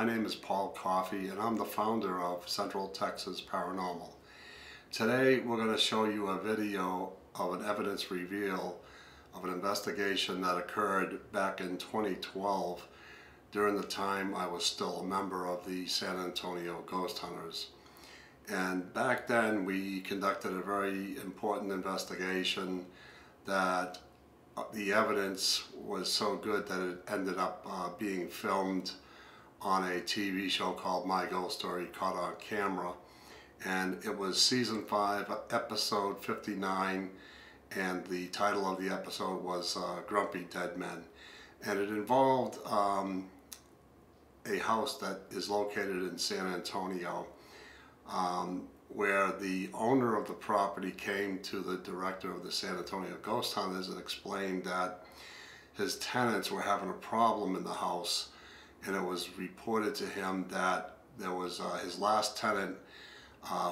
name is Paul Coffey, and I'm the founder of Central Texas Paranormal. Today we're going to show you a video of an evidence reveal of an investigation that occurred back in 2012 during the time I was still a member of the San Antonio Ghost Hunters. And back then we conducted a very important investigation that the evidence was so good that it ended up being filmed on a TV show called My Ghost Story, caught on camera. And it was season 5, episode 59, and the title of the episode was Grumpy Dead Men. And it involved a house that is located in San Antonio, where the owner of the property came to the director of the San Antonio Ghost Hunters and explained that his tenants were having a problem in the house, and it was reported to him that there was his last tenant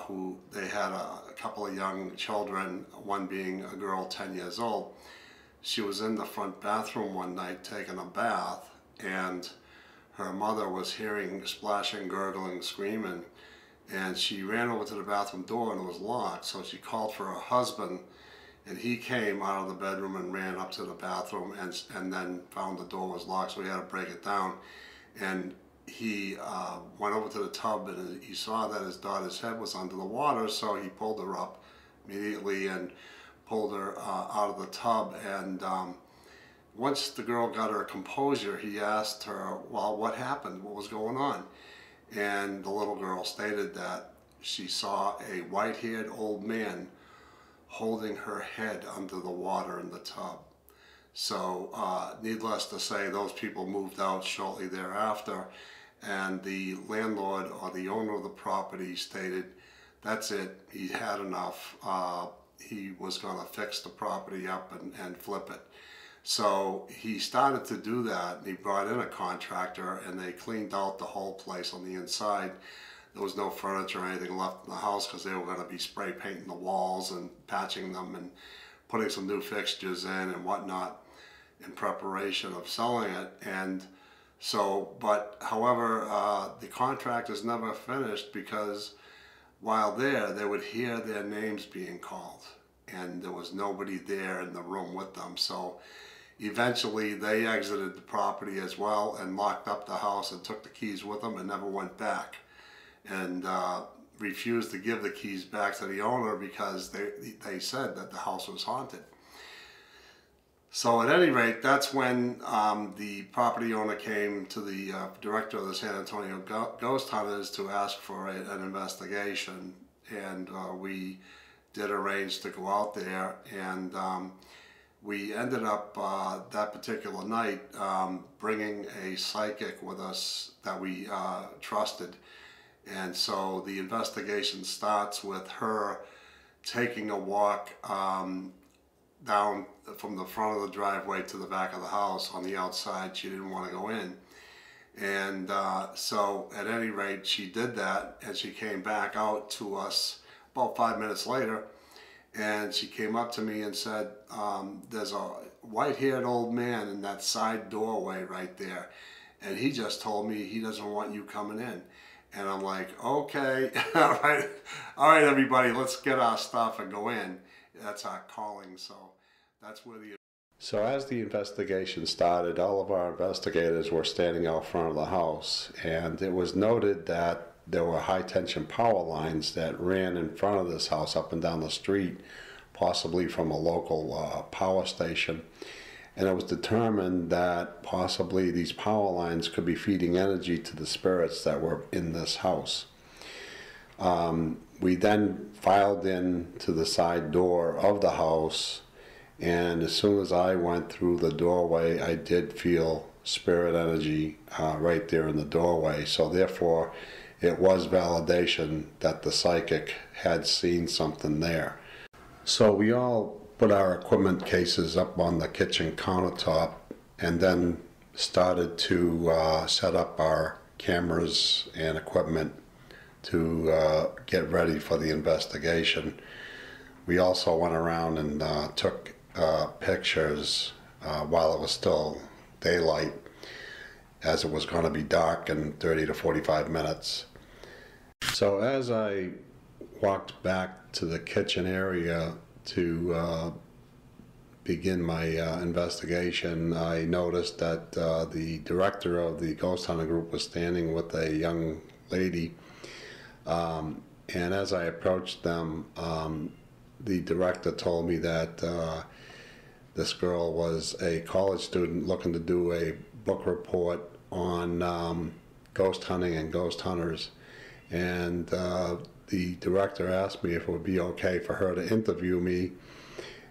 who they had a couple of young children, one being a girl 10 years old. She was in the front bathroom one night taking a bath, and her mother was hearing splashing, gurgling, screaming, and she ran over to the bathroom door and it was locked. So she called for her husband, and he came out of the bedroom and ran up to the bathroom and then found the door was locked, so he had to break it down. And he went over to the tub and he saw that his daughter's head was under the water, so he pulled her up immediately and pulled her out of the tub. And once the girl got her composure, he asked her, well, what happened? What was going on? And the little girl stated that she saw a white-haired old man holding her head under the water in the tub. So needless to say, those people moved out shortly thereafter, and the landlord or the owner of the property stated that's it, he had enough. He was going to fix the property up and flip it. So he started to do that, and he brought in a contractor, and they cleaned out the whole place on the inside. There was no furniture or anything left in the house because they were going to be spray painting the walls and patching them and putting some new fixtures in and whatnot in preparation of selling it. And so, but however, the contractors never finished, because while there, they would hear their names being called, and there was nobody there in the room with them. So eventually they exited the property as well and locked up the house and took the keys with them and never went back, and refused to give the keys back to the owner because they said that the house was haunted. So at any rate, that's when the property owner came to the director of the San Antonio Ghost Hunters to ask for an investigation, and we did arrange to go out there, and we ended up that particular night bringing a psychic with us that we trusted. And so the investigation starts with her taking a walk down from the front of the driveway to the back of the house on the outside. She didn't want to go in. And so at any rate, she did that, and she came back out to us about 5 minutes later, and she came up to me and said, there's a white-haired old man in that side doorway right there, and he just told me he doesn't want you coming in. And I'm like, okay, all right, everybody, let's get our stuff and go in. That's our calling. So that's where the... So as the investigation started, all of our investigators were standing out front of the house, and it was noted that there were high-tension power lines that ran in front of this house up and down the street, possibly from a local power station. And it was determined that possibly these power lines could be feeding energy to the spirits that were in this house. We then filed in to the side door of the house, and as soon as I went through the doorway, I did feel spirit energy right there in the doorway. So therefore, it was validation that the psychic had seen something there. So we all put our equipment cases up on the kitchen countertop, and then started to set up our cameras and equipment to get ready for the investigation. We also went around and took pictures while it was still daylight as it was going to be dark in 30 to 45 minutes. So as I walked back to the kitchen area to begin my investigation, I noticed that the director of the ghost hunting group was standing with a young lady. And as I approached them, the director told me that this girl was a college student looking to do a book report on ghost hunting and ghost hunters. And the director asked me if it would be okay for her to interview me.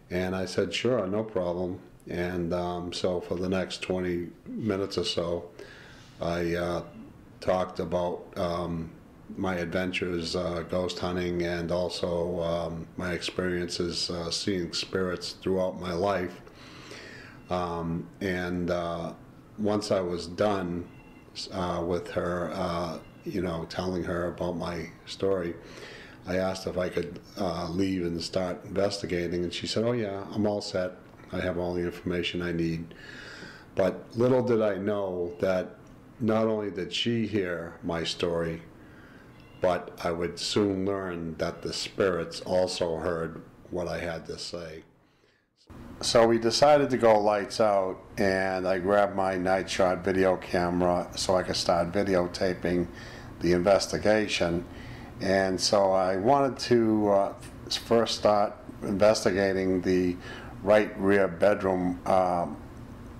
And I said, sure, no problem. And so for the next 20 minutes or so, I talked about my adventures ghost hunting, and also my experiences seeing spirits throughout my life. And once I was done with her, telling her about my story, I asked if I could leave and start investigating, and she said, oh yeah, I'm all set. I have all the information I need. But little did I know that not only did she hear my story, but I would soon learn that the spirits also heard what I had to say. So we decided to go lights out, and I grabbed my night shot video camera so I could start videotaping the investigation. And so I wanted to first start investigating the right rear bedroom,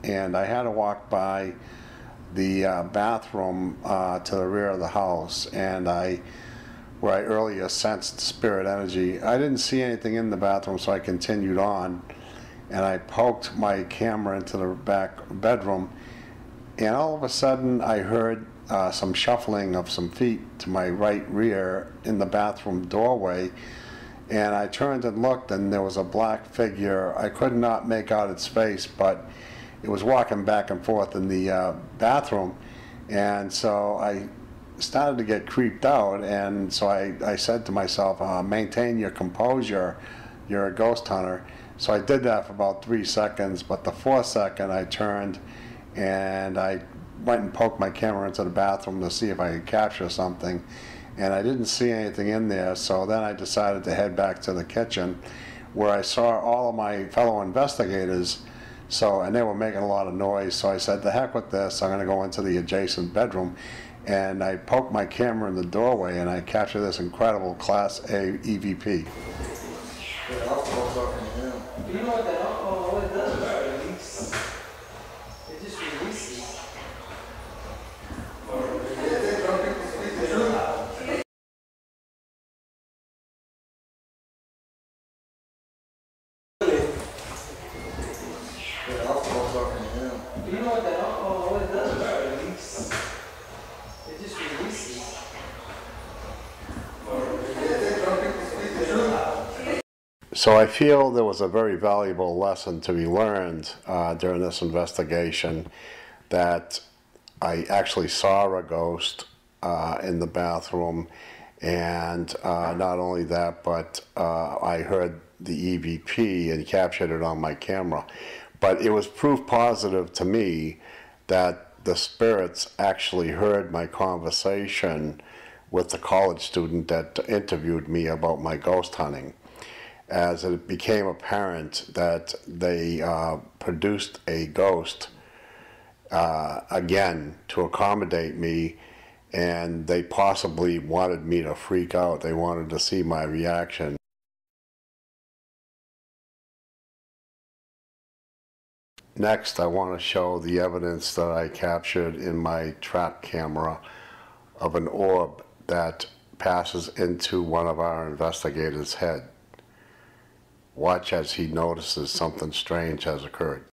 and I had to walk by the bathroom to the rear of the house, and where I earlier sensed spirit energy. I didn't see anything in the bathroom, so I continued on, and I poked my camera into the back bedroom, and all of a sudden I heard some shuffling of some feet to my right rear in the bathroom doorway, and I turned and looked, and there was a black figure. I could not make out its face, but it was walking back and forth in the bathroom. And so I started to get creeped out, and so I said to myself, maintain your composure, you're a ghost hunter. So I did that for about 3 seconds, but the 4th second I turned and I went and poked my camera into the bathroom to see if I could capture something, and I didn't see anything in there. So then I decided to head back to the kitchen, where I saw all of my fellow investigators, and they were making a lot of noise. So I said, the heck with this, I'm going to go into the adjacent bedroom, and I poked my camera in the doorway, and I captured this incredible Class A EVP. You know what that alcohol does? It releases. It just releases. You know what that alcohol does? It releases. It just releases. So I feel there was a very valuable lesson to be learned during this investigation, that I actually saw a ghost in the bathroom, and not only that, but I heard the EVP and captured it on my camera. But it was proof positive to me that the spirits actually heard my conversation with the college student that interviewed me about my ghost hunting, as it became apparent that they produced a ghost again to accommodate me, and they possibly wanted me to freak out. They wanted to see my reaction. Next, I want to show the evidence that I captured in my trap camera of an orb that passes into one of our investigators' head. Watch as he notices something strange has occurred.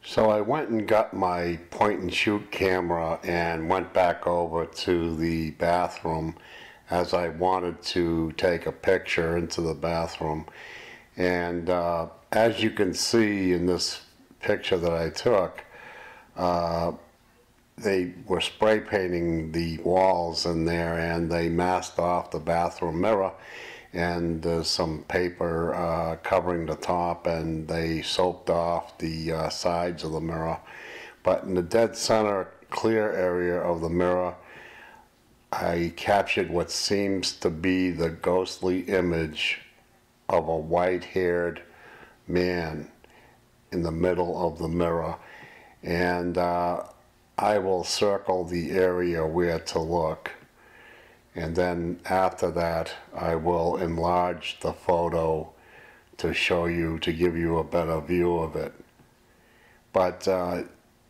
So I went and got my point and shoot camera and went back over to the bathroom as I wanted to take a picture into the bathroom. And as you can see in this picture that I took, they were spray painting the walls in there, and they masked off the bathroom mirror, and there's some paper covering the top, and they soaked off the sides of the mirror. But in the dead center clear area of the mirror, I captured what seems to be the ghostly image of a white-haired man in the middle of the mirror. And I will circle the area where to look, and then after that I will enlarge the photo to show you, to give you a better view of it. But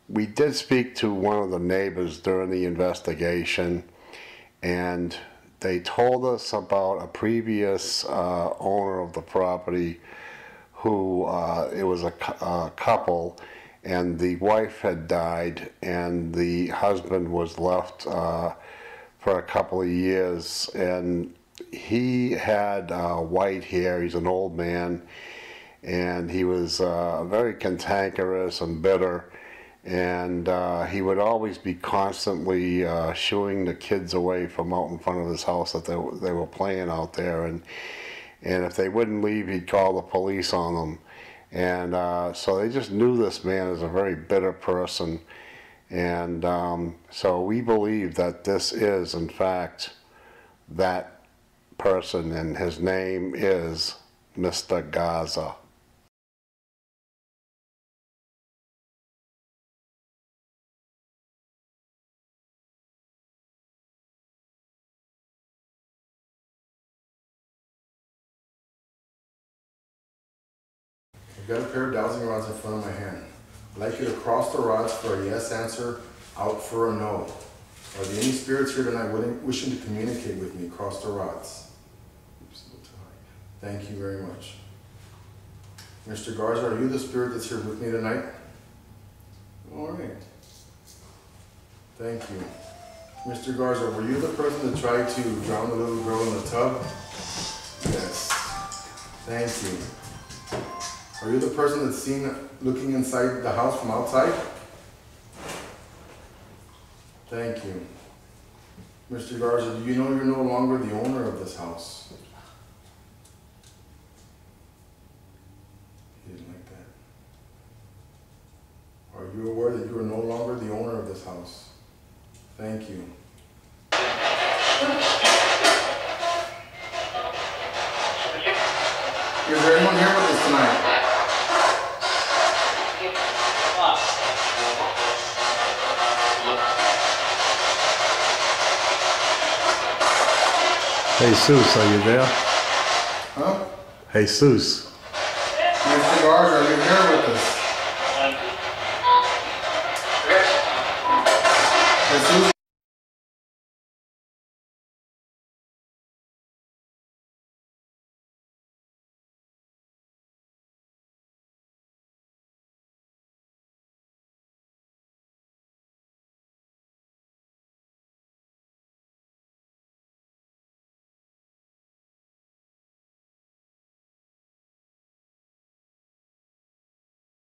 we did speak to one of the neighbors during the investigation, and they told us about a previous owner of the property who, it was a couple, and the wife had died, and the husband was left for a couple of years, and he had white hair. He's an old man, and he was very cantankerous and bitter, and he would always be constantly shooing the kids away from out in front of his house that they were playing out there, and if they wouldn't leave, he'd call the police on them. And so they just knew this man as a very bitter person. And so we believe that this is, in fact, that person, and his name is Mr. Gaza. I've got a pair of dowsing rods in front of my hand. I'd like you to cross the rods for a yes answer, out for a no. Are there any spirits here tonight wishing to communicate with me? Cross the rods. Oops, a little too high. Thank you very much. Mr. Garza, are you the spirit that's here with me tonight? All right. Thank you. Mr. Garza, were you the person that tried to drown the little girl in the tub? Yes. Thank you. Are you the person that's seen looking inside the house from outside? Thank you. Mr. Garza, do you know you're no longer the owner of this house? He didn't like that. Are you aware that you are no longer the owner of this house? Thank you. Is there anyone here with us tonight? Jesus, are you there? Huh? Jesus. Mr. Garza, are you here with us?